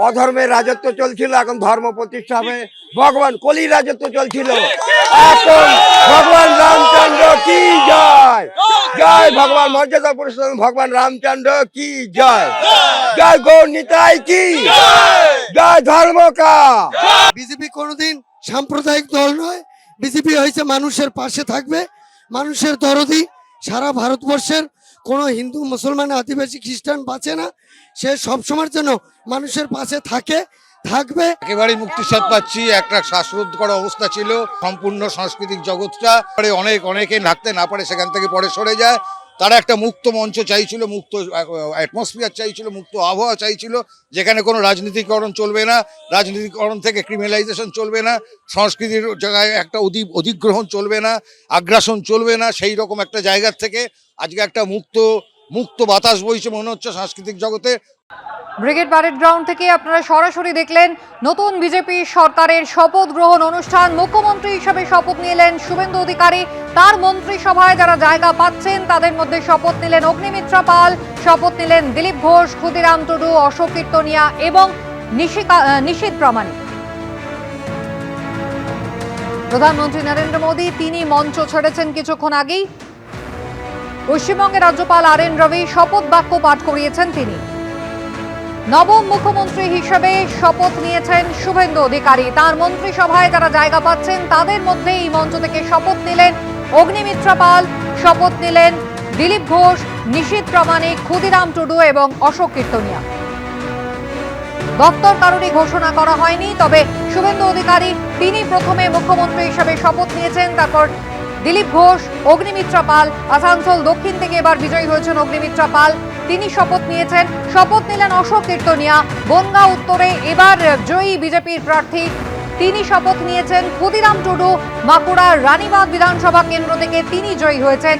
অধর্মের রাজত্ব চলছিল, এখন ধর্ম প্রতিষ্ঠা হবে। ভগবান কলির রাজত্ব চলছিল, এখন ভগবান রামচন্দ্র কি জয়। জয় ভগবান মর্যাদা পুরুষোত্তম ভগবান রামচন্দ্র কি জয়। জয় গৌর নিতাই কি জয়। ধর্ম কা। বিজেপি কোনোদিন সাম্প্রদায়িক দল নয়। বিজেপি হয়েছে মানুষের পাশে থাকবে, মানুষের দরদি। সারা ভারতবর্ষের কোনো হিন্দু, মুসলমান, আদিবাসী, খ্রিস্টান বাঁচে না, সে সবসময়ের জন্য মানুষের পাশে থাকবে। একেবারেই মুক্তির স্বাদ পাচ্ছি। একটা শ্বাসরোধ করা অবস্থা ছিল সম্পূর্ণ সাংস্কৃতিক জগৎটা। অনেকে নাচতে না পারে, সেখান থেকে পরে সরে যায়। তারা একটা মুক্ত মঞ্চ চাইছিল, মুক্ত অ্যাটমসফিয়ার চাইছিল, মুক্ত আবহাওয়া চাইছিল, যেখানে কোনো রাজনীতিকরণ চলবে না, রাজনীতিকরণ থেকে ক্রিমিনালাইজেশন চলবে না, সংস্কৃতির জায়গায় একটা অধিগ্রহণ চলবে না, আগ্রাসন চলবে না। সেই রকম একটা জায়গার থেকে আজকে একটা মুক্ত বাতাস বইছে মনে হচ্ছে সাংস্কৃতিক জগতে। ব্রিগেড প্যারেড গ্রাউন্ড থেকে আপনারা সরাসরি দেখলেন নতুন বিজেপি সরকারের শপথ গ্রহণ অনুষ্ঠান। মুখ্যমন্ত্রী হিসেবে শপথ নিলেন শুভেন্দু অধিকারী। তার মন্ত্রিসভায় যারা জায়গা পাচ্ছেন তাদের মধ্যে শপথ নিলেন অগ্নিমিত্রা পাল, শপথ নিলেন দিলীপ ঘোষ, ক্ষুদিরাম টুডু, অশোক কীর্তনিয়া এবং নিশীথ প্রামাণিক। প্রধানমন্ত্রী নরেন্দ্র মোদী তিনি মঞ্চ ছেড়েছেন কিছুক্ষণ আগেই। পশ্চিমবঙ্গের রাজ্যপাল আর.এন. রবি শপথ বাক্য পাঠ করিয়েছেন তিনি। নবম মুখ্যমন্ত্রী হিসেবে শপথ নিয়েছেন শুভেন্দু অধিকারী। তার মন্ত্রিসভায় যারা জায়গা পাচ্ছেন তাদের মধ্যে এই মঞ্চ থেকে শপথ নিলেন অগ্নিমিত্রা পাল, শপথ নিলেন দিলীপ ঘোষ, নিশীথ প্রামাণিক, ক্ষুদিরাম টুডু এবং অশোক কীর্তনিয়া। দপ্তর কারোরই ঘোষণা করা হয়নি, তবে শুভেন্দু অধিকারী তিনি প্রথমে মুখ্যমন্ত্রী হিসেবে শপথ নিয়েছেন, তারপর দিলীপ ঘোষ, অগ্নিমিত্রা পাল। আসানসোল দক্ষিণ থেকে এবার বিজয়ী হয়েছেন অগ্নিমিত্রা পাল, তিনি শপথ নিয়েছেন। শপথ নিলেন অশোক কীর্তনিয়া। বনগাঁ উত্তরে এবার জয়ী বিজেপির প্রার্থী, তিনি শপথ নিয়েছেন। ক্ষুদিরাম টুডু বাঁকুড়ার রানীবাঁধ বিধানসভা কেন্দ্র থেকে তিনি জয়ী হয়েছেন।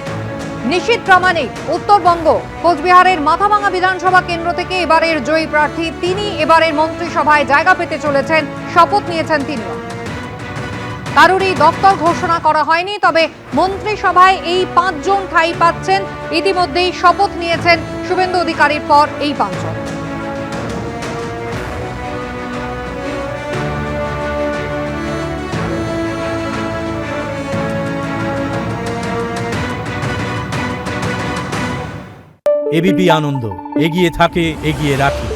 নিশীথ প্রামাণিক উত্তরবঙ্গ কোচবিহারের মাথাভাঙা বিধানসভা কেন্দ্র থেকে এবারের জয়ী প্রার্থী, তিনি এবারের মন্ত্রিসভায় জায়গা পেতে চলেছেন, শপথ নিয়েছেন তিনিও। কারোরই দপ্তর ঘোষণা করা হয়নি, তবে মন্ত্রিসভায় এই 5 জন ঠাঁই পাচ্ছেন। ইতিমধ্যেই শপথ নিয়েছেন শুভেন্দু অধিকারীর পর এই 5 জন। এবিপি আনন্দ এগিয়ে থাকে, এগিয়ে রাখে।